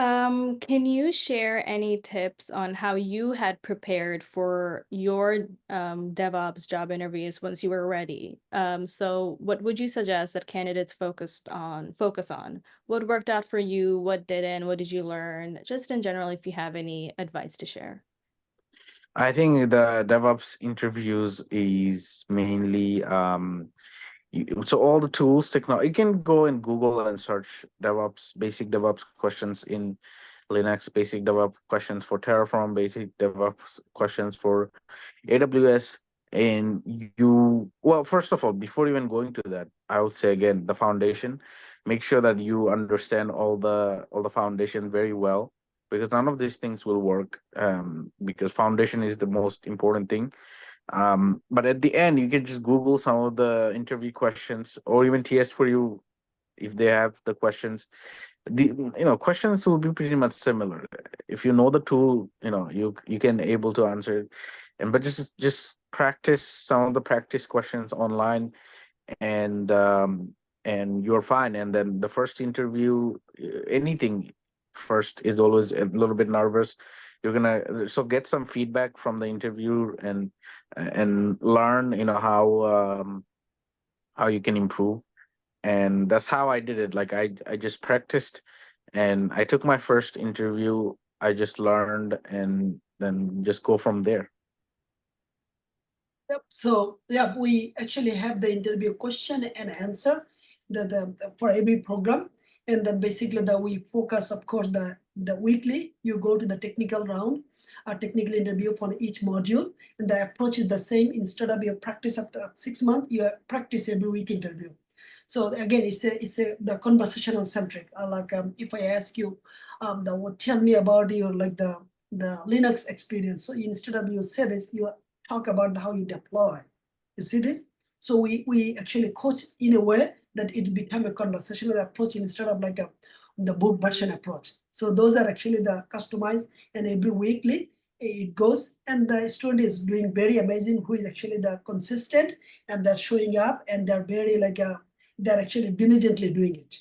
Can you share any tips on how you had prepared for your DevOps job interviews once you were ready? So what would you suggest that candidates focus on? What worked out for you? What didn't? What did you learn? Just in general, if you have any advice to share. I think the DevOps interviews is mainly so all the tools, technology. You can go and Google and search DevOps, basic DevOps questions in Linux, basic DevOps questions for Terraform, basic DevOps questions for AWS. And well, first of all, before even going to that, I would say again the foundation. Make sure that you understand all the foundation very well, because none of these things will work. Because foundation is the most important thing. But at the end, you can just Google some of the interview questions, or even TS for you if they have the questions. The questions will be pretty much similar. If you know the tool, you can able to answer it. And but just practice some of the practice questions online, and you're fine. And then the first interview, anything first is always a little bit nervous. You're gonna so get some feedback from the interview, and learn how you can improve. And that's how I did it. Like I just practiced, and I took my first interview. I just learned, and then just go from there. Yep. So yeah, we actually have the interview question and answer for every program, and then basically we focus, of course, the weekly. You go to the technical round, a technical interview for each module, and the approach is the same. Instead of your practice after 6 months, you practice every week interview. So again, it's the conversational centric. If I ask you, tell me about your the Linux experience. So instead of you say this, you talk about how you deploy. You see this? So we actually coach in a way that it become a conversational approach instead of the book version approach. So those are actually the customized, and every weekly it goes, and the student is doing very amazing, who is actually the consistent, and they're showing up, and they're very they're actually diligently doing it.